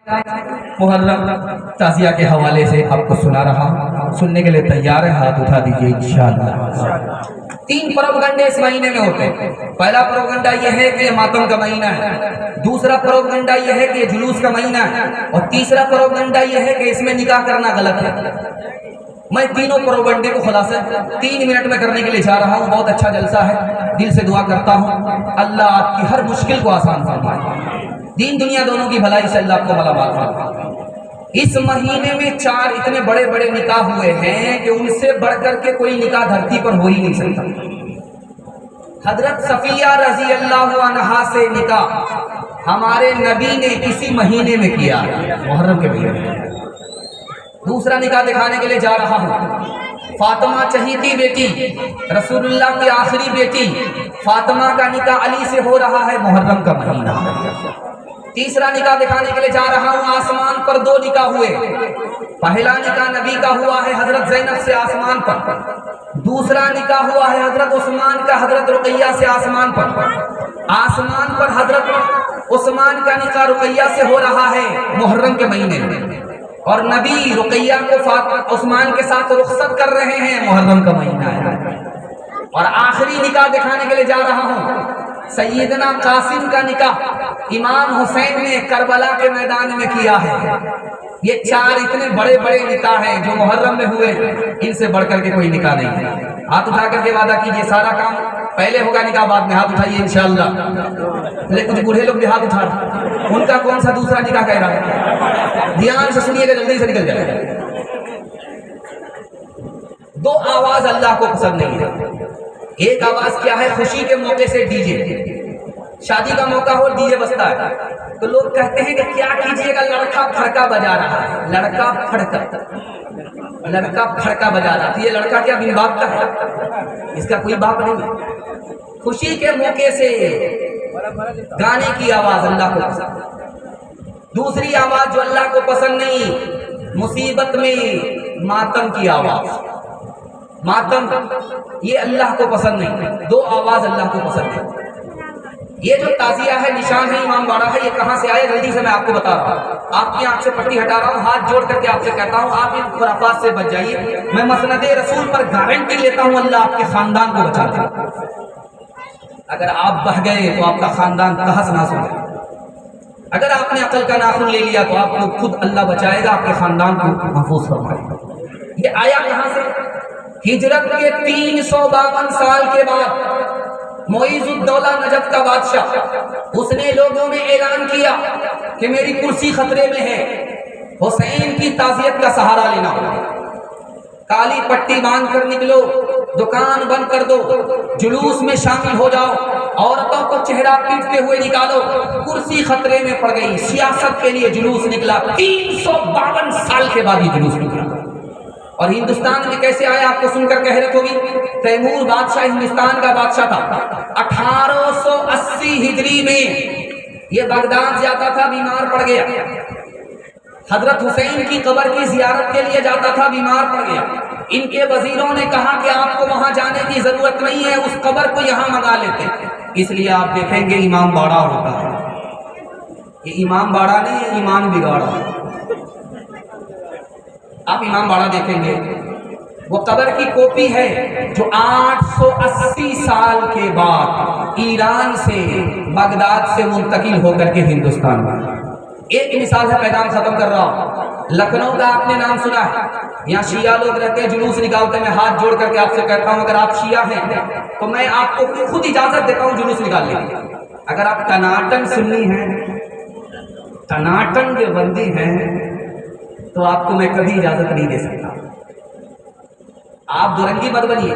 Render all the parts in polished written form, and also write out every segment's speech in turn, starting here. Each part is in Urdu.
محرم تعزیہ کے حوالے سے آپ کو سنا رہا ہوں، سننے کے لیے تیار ہے؟ ہاتھ اٹھا دیجئے انشاءاللہ۔ 3 پروپیگنڈے اس مہینے میں ہوتے ہیں۔ پہلا پروپیگنڈا یہ ہے کہ یہ ماتم کا مہینہ ہے، دوسرا پروپیگنڈا یہ ہے کہ یہ جلوس کا مہینہ ہے، اور تیسرا پروپیگنڈا یہ ہے کہ اس میں نکاح کرنا غلط ہے۔ میں تینوں پروپیگنڈے کو خلاصہ 3 منٹ میں کرنے کے لیے جا رہا ہوں۔ بہت اچھا جلسہ ہے، دل سے دعا کرتا ہوں اللہ آپ کی ہر مشکل کو آسان فرمائے، دین دنیا دونوں کی بھلائی سے اللہ آپ کو ملامات فرمائے۔ اس مہینے میں 4 اتنے بڑے بڑے نکاح ہوئے ہیں کہ ان سے بڑھ کر کے کوئی نکاح دھرتی پر ہو ہی نہیں سکتا۔ حضرت صفیہ رضی اللہ عنہا سے نکاح ہمارے نبی نے اسی مہینے میں کیا، محرم کے مہینے میں۔ دوسرا نکاح دکھانے کے لیے جا رہا ہوں، فاطمہ چہیتی بیٹی، رسول اللہ کی آخری بیٹی فاطمہ کا نکاح علی سے ہو رہا ہے، محرم کا مہینہ۔ تیسرا نکاح دکھانے کے لیے جا رہا ہوں، آسمان پر 2 نکاح ہوئے۔ پہلا نکاح نبی کا ہوا ہے حضرت زینب سے آسمان پر، دوسرا نکاح ہوا ہے حضرت عثمان کا حضرت رقیہ سے آسمان پر۔ آسمان پر حضرت عثمان کا نکاح رقیہ سے ہو رہا ہے محرم کے مہینے میں، اور نبی رقیہ کو عثمان کے ساتھ رخصت کر رہے ہیں، محرم کا مہینہ ہے۔ اور آخری نکاح دکھانے کے لیے جا رہا ہوں، سیدنا قاسم کا نکاح امام حسین نے کربلا کے میدان میں کیا ہے۔ یہ 4 اتنے بڑے بڑے نکاح ہیں جو محرم میں ہوئے، ان سے بڑھ کر کے کوئی نکاح نہیں ہے۔ ہاتھ اٹھا کر کے وعدہ کیجئے، سارا کام پہلے ہوگا نکاح بعد میں۔ ہاتھ اٹھائیے انشاءاللہ۔ لیکن کچھ بوڑھے لوگ بھی ہاتھ اٹھا رہے ہیں، ان کا کون سا دوسرا نکاح کہہ رہا ہے؟ دھیان سے سنیے گا، جلدی سے نکل جائے۔ 2 آواز اللہ کو پسند نہیں ہے۔ ایک آواز کیا ہے؟ خوشی کے موقع سے ڈی جے، شادی کا موقع ہو ڈی جے بجتا ہے تو لوگ کہتے ہیں کہ کیا کیجئے گا، لڑکا پھڑکا بجا رہا ہے، لڑکا پھڑکا بجا رہا ہے۔ یہ لڑکا کیا بن باپ کا ہے؟ اس کا کوئی باپ نہیں ہے۔ خوشی کے موقع سے گانے کی آواز اللہ کو پسند۔ دوسری آواز جو اللہ کو پسند نہیں، مصیبت میں ماتم کی آواز، ماتم، یہ اللہ کو پسند نہیں۔ 2 آواز اللہ کو پسند ہے۔ یہ جو تعزیہ ہے، نشان ہے، امام باڑہ ہے، یہ کہاں سے آیا جلدی سے میں آپ کو بتا رہا ہوں۔ آپ کی آنکھ سے پٹی ہٹا رہا ہوں، ہاتھ جوڑ کر کے آپ سے کہتا ہوں آپ ان خرافات سے بچ جائیے۔ میں مسند رسول پر گارنٹی لیتا ہوں اللہ آپ کے خاندان کو بچا دے۔ اگر آپ بہ گئے تو آپ کا خاندان تہس نہس ہو گئے۔ اگر آپ نے عقل کا ناخن لے لیا تو آپ کو خود اللہ بچائے گا، آپ کے خاندان کو محفوظ فرمائے گا۔ یہ آیا کہاں سے؟ ہجرت کے 352 سال کے بعد معیز الدولہ نجف کا بادشاہ، اس نے لوگوں میں اعلان کیا کہ میری کرسی خطرے میں ہے، حسین کی تعزیت کا سہارا لینا ہوگا۔ کالی پٹی باندھ کر نکلو، دکان بند کر دو، جلوس میں شامل ہو جاؤ، عورتوں کو چہرہ پیٹتے ہوئے نکالو۔ کرسی خطرے میں پڑ گئی، سیاست کے لیے جلوس نکلا۔ 352 سال کے بعد یہ جلوس نکلا۔ اور ہندوستان میں کیسے آیا آپ کو سن کر حیرت ہوگی۔ تیمور بادشاہ ہندوستان کا بادشاہ تھا، 1880 ہجری میں یہ بغداد جاتا تھا، بیمار پڑ گیا۔ حضرت حسین کی قبر کی زیارت کے لیے جاتا تھا، بیمار پڑ گیا۔ ان کے وزیروں نے کہا کہ آپ کو وہاں جانے کی ضرورت نہیں ہے، اس قبر کو یہاں منگا لیتے۔ اس لیے آپ دیکھیں گے امام باڑہ ہوتا ہے۔ یہ امام باڑہ نہیں، یہ ایمان بگاڑا۔ آپ امام باڑہ دیکھیں گے، وہ قبر کی کاپی ہے جو 880 سال کے بعد ایران سے بغداد سے منتقل ہو کر کے ہندوستان میں۔ ایک مثال ہے، پیغام ختم کر رہا ہوں۔ لکھنؤ کا آپ نے نام سنا ہے، یہاں شیعہ لوگ رہتے ہیں، جلوس نکالتے ہیں۔ میں ہاتھ جوڑ کر کے آپ سے کہتا ہوں اگر آپ شیعہ ہیں تو میں آپ کو خود اجازت دیتا ہوں جلوس نکالنے کی۔ اگر آپ ٹناٹن سنی ہیں، ٹناٹن جو بندی ہیں، تو آپ کو میں کبھی اجازت نہیں دے سکتا۔ آپ دورنگی مت بنیے،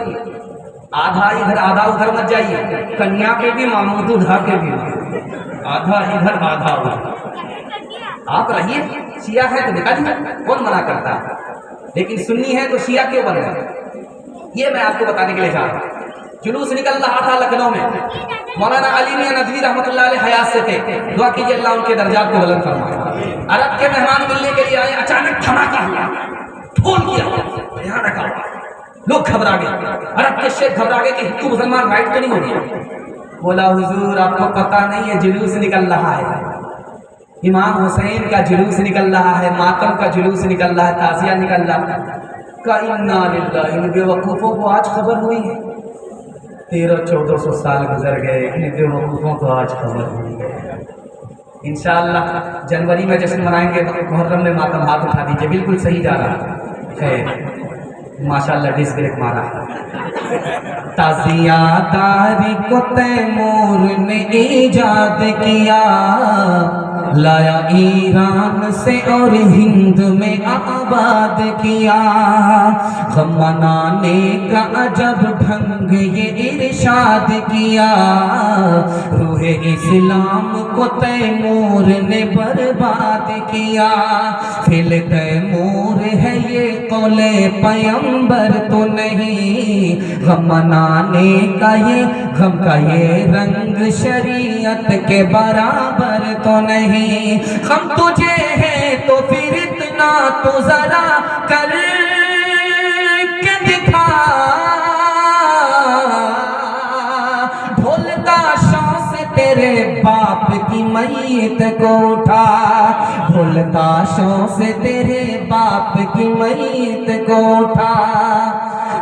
آدھا ادھر آدھا ادھر مت جائیے، کنیا کے بھی محمود اٹھا کے بھی، آدھا ادھر آدھا ادھر۔ آپ رہیے، شیعہ ہے تو نکالیے، کون منع کرتا ہے؟ لیکن سنی ہے تو شیعہ کیوں بن رہے؟ یہ میں آپ کو بتانے کے لیے چاہ رہا ہوں۔ جلوس نکل رہا تھا لکھنؤ میں، مولانا علی میاں ندوی رحمۃ اللہ علیہ حیات سے تھے، دعا کیجیے اللہ ان کے درجات کو بلند فرمائے۔ عرب کے مہمان ملنے کے لیے آئے، اچانک دھماکہ ہوا، ڈھول کی آواز، یہاں رکھا ہوا، لوگ گھبرا گئے۔ عرب کے شیخ گھبرا گئے کہ ہندو مسلمان رائٹ تو نہیں ہو گیا۔ بولا حضور آپ کو پتہ نہیں ہے جلوس نکل رہا ہے، امام حسین کا جلوس نکل رہا ہے، ماتم کا جلوس نکل رہا ہے، تعزیہ نکل رہا ہے۔ کہ انا للہ، ان بے وقوفوں کو آج خبر ہوئی ہے، 1300-1400 سال گزر گئے، ان بے وقوفوں کو آج خبر ہوئی ہے۔ انشاءاللہ جنوری میں جشن منائیں گے، محرم میں ماتم ہاتھ اٹھا دیجیے، بالکل صحیح جا رہا ہے۔ خیر ماشاءاللہ ڈس بریک مارا۔ تعزیہ داری کو تیمور نے ایجاد کیا، لایا ایران سے اور ہند میں آباد کیا، غم منانے کا عجب ڈھنگ یہ ارشاد کیا، روح اسلام کو تیمور نے برباد کیا، فعل تیمور ہے یہ قول پیغمبر تو نہیں، غم منانے کا یہ غم کا یہ رنگ شریعت کے برابر تو نہیں، غم تجھے ہے تو پھر اتنا تو ذرا کر کے دکھا، ڈھولتا شاں سے تیرے باپ کی میت کو اٹھا، ڈھولتا شاں سے تیرے باپ کی میت کو اٹھا،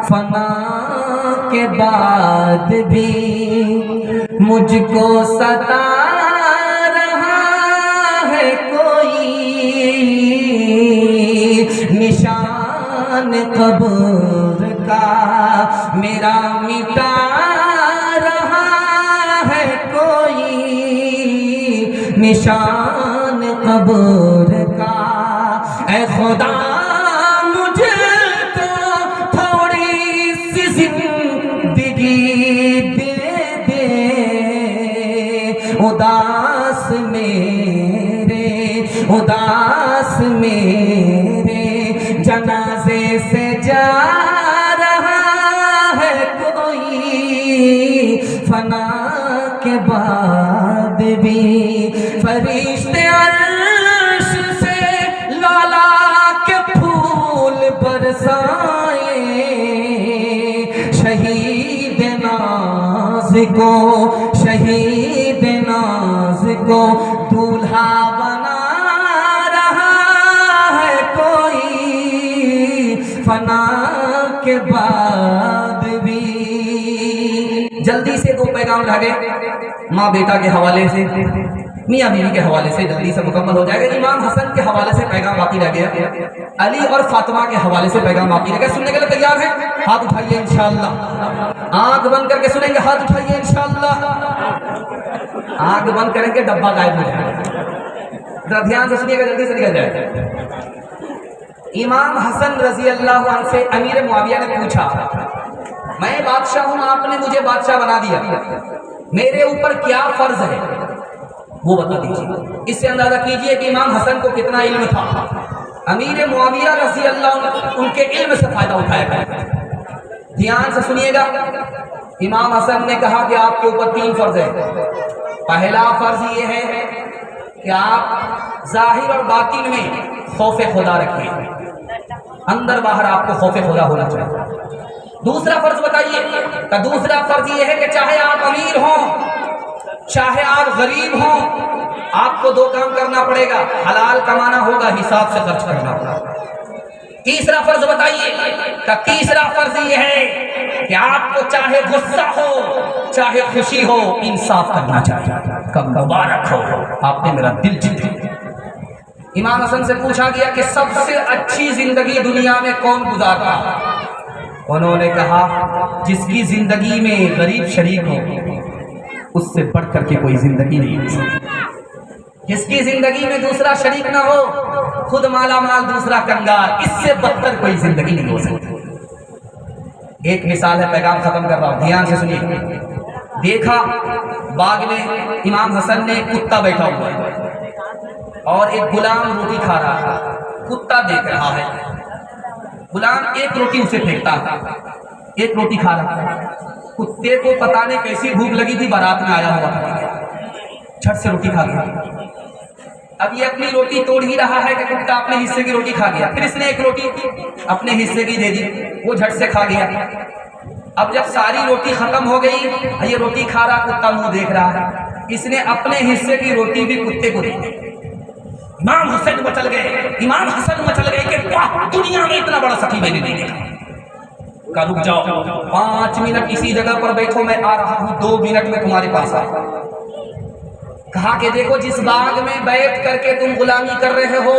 فنا کے بعد بھی مجھ کو ستا رہا ہے کوئی، نشان قبر کا میرا مٹا رہا ہے کوئی، نشان قبر کا، اے خدا مجھے تو تھوڑی سی زندگی دے دے، اداس میرے جنازے سے جا رہا ہے کوئی، فنا کے بعد بھی فرشتے عرش سے لالا کے پھول برسائیں، شہید ناز کو دولہا بنا رہا ہے کوئی، فنا کے بعد بھی۔ جلدی سے دو پیغام لگے، ماں بیٹا کے حوالے سے، میاں بیوی کے حوالے سے جلدی سے مکمل ہو جائے گا۔ امام حسن کے حوالے سے پیغام باقی رہ گیا، علی اور فاطمہ کے حوالے سے پیغام باقی رہ گیا۔ سننے کے لیے تیار ہیں؟ ہاتھ اٹھائیے انشاءاللہ، آنکھ بند کر کے سنیں گے، ہاتھ اٹھائیے انشاءاللہ۔ آنکھ بند کریں گے ڈبہ غائب ہو جائے گا، ذرا دھیان سے سنیے گا، جلدی سے نکل جائے گا۔ امام حسن رضی اللہ عنہ سے امیر معاویہ نے پوچھا، میں بادشاہ ہوں، آپ نے مجھے بادشاہ بنا دیا، میرے اوپر کیا فرض ہے وہ بتا دیجیے۔ اس سے اندازہ کیجئے کہ امام حسن کو کتنا علم تھا۔ امیر معاویہ رضی اللہ عنہ ان کے علم سے فائدہ اٹھایا گیا۔ دھیان سے سنیے گا، امام حسن نے کہا کہ آپ کے اوپر 3 فرض ہے۔ پہلا فرض یہ ہے کہ آپ ظاہر اور باطن میں خوف خدا رکھیں، اندر باہر آپ کو خوف خدا ہونا چاہیے۔ دوسرا فرض بتائیے، کہ دوسرا فرض یہ ہے کہ چاہے آپ امیر ہوں چاہے آپ غریب ہوں، آپ کو 2 کام کرنا پڑے گا، حلال کمانا ہوگا، حساب سے خرچ کرنا ہوگا۔ تیسرا فرض بتائیے، کہ تیسرا فرض یہ ہے کہ آپ کو چاہے غصہ ہو چاہے خوشی ہو، انصاف کرنا چاہیے۔ کب مبارک ہو، آپ نے میرا دل جیت لیا۔ امام حسن سے پوچھا گیا کہ سب سے اچھی زندگی دنیا میں کون گزارتا؟ انہوں نے کہا جس کی زندگی میں غریب شریک ہو، اس سے بڑھ کر کے کوئی زندگی نہیں ہو سکتی۔ جس کی زندگی میں دوسرا شریک نہ ہو، خود مالا مال دوسرا کنگال، اس سے بدتر کوئی زندگی نہیں ہو سکتی۔ ایک مثال ہے، پیغام ختم کر رہا ہوں، دھیان سے سنیے۔ دیکھا باغ میں امام حسن نے ایک کتا بیٹھا ہوا ہے اور ایک غلام روٹی کھا رہا ہے۔ کتا دیکھ رہا ہے، غلام ایک روٹی اسے پھینکتا ہے، ایک روٹی کھا رہا ہے۔ کتے کو پتہ نہیں کیسی بھوک لگی تھی، بارات میں آیا ہوا تھا، جھٹ سے روٹی کھا گیا۔ اب یہ اپنی روٹی توڑ ہی رہا ہے کہ کتا اپنے حصے کی روٹی کھا گیا، پھر اس نے ایک روٹی اپنے حصے کی دے دی، وہ جھٹ سے کھا گیا۔ اب جب ساری روٹی ختم ہو گئی، یہ روٹی کھا رہا، کتا منہ دیکھ رہا ہے، اس نے اپنے حصے کی روٹی بھی کتے کو دی۔ امام حسین مچل گئے، امام حسن مچل گئے کہ واہ دنیا میں اتنا بڑا سخی میں نے نہیں دیکھا۔ کہا رک جاؤ 5 منٹ اسی جگہ پر بیٹھو، میں آ رہا ہوں 2 منٹ میں تمہارے پاس آ۔ کہا کہ دیکھو جس باغ میں بیٹھ کر کے تم غلامی کر رہے ہو،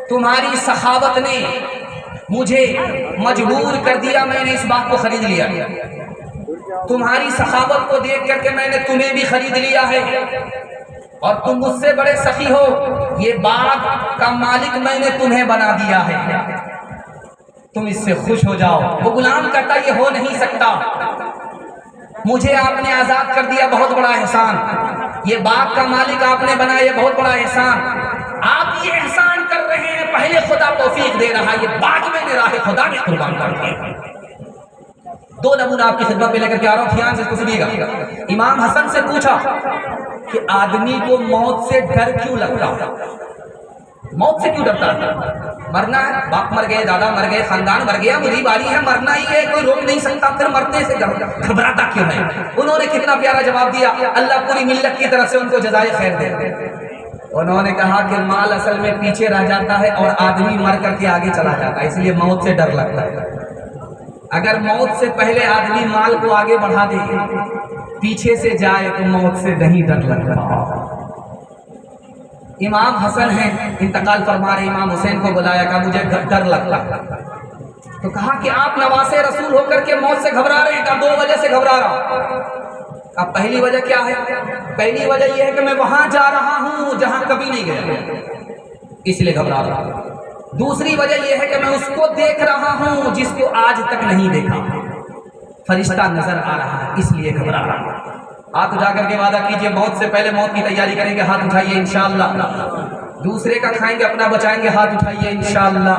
تمہاری سخاوت نے مجھے مجبور کر دیا، میں نے اس باغ کو خرید لیا۔ تمہاری سخاوت کو دیکھ کر کے میں نے تمہیں بھی خرید لیا ہے، اور تم مجھ سے بڑے سخی ہو، یہ باغ کا مالک میں نے تمہیں بنا دیا ہے، تم اس سے خوش ہو جاؤ۔ وہ غلام کہتا یہ ہو نہیں سکتا، مجھے آپ نے آزاد کر دیا، بہت بڑا احسان، یہ باغ کا مالک آپ نے بنایا، یہ بہت بڑا احسان، آپ یہ احسان کر رہے ہیں، پہلے خدا توفیق دے رہا ہے، یہ باغ میں نے راہ خدا میں قربان کر دیا۔ 2 نمونہ آپ کی خدمت میں لے کر کے آ رہا ہوں، دھیان سے اس کو سنیے گا۔ امام حسن سے پوچھا کہ آدمی کو موت سے ڈر کیوں لگتا ہے؟ موت سے کیوں ڈرتا ہے؟ مرنا ہے، باپ مر گئے، دادا مر گئے، خاندان مر گیا، میری باری ہے، مرنا ہی ہے، کوئی روک نہیں سکتا، پھر مرنے سے گھبراتا کیوں ہے؟ انہوں نے کتنا پیارا جواب دیا، اللہ پوری ملت کی طرف سے ان کو جزائے خیر دے۔ انہوں نے کہا کہ مال اصل میں پیچھے رہ جاتا ہے اور آدمی مر کر کے آگے چلا جاتا ہے، اس لیے موت سے ڈر لگتا ہے۔ اگر موت سے پہلے آدمی مال کو آگے بڑھا دے، پیچھے سے جائے تو موت سے نہیں ڈر لگتا۔ امام حسن ہیں انتقال فرما رہے، امام حسین کو بلایا، کہا مجھے ڈر لگتا، تو کہا کہ آپ نواسے رسول ہو کر کے موت سے گھبرا رہے ہیں؟ کہا 2 وجہ سے گھبرا رہا۔ اب پہلی وجہ کیا ہے؟ پہلی وجہ یہ ہے کہ میں وہاں جا رہا ہوں جہاں کبھی نہیں گیا، اس لیے گھبرا رہا ہوں۔ دوسری وجہ یہ ہے کہ میں اس کو دیکھ رہا ہوں جس کو آج تک نہیں دیکھا، فرشتہ نظر آ رہا ہے، اس لیے گھبرا رہا ہوں۔ ہاتھ اٹھا کر کے وعدہ کیجئے، موت سے پہلے موت کی تیاری کریں گے، ہاتھ اٹھائیے انشاءاللہ۔ دوسرے کا کھائیں گے اپنا بچائیں گے، ہاتھ اٹھائیے انشاءاللہ۔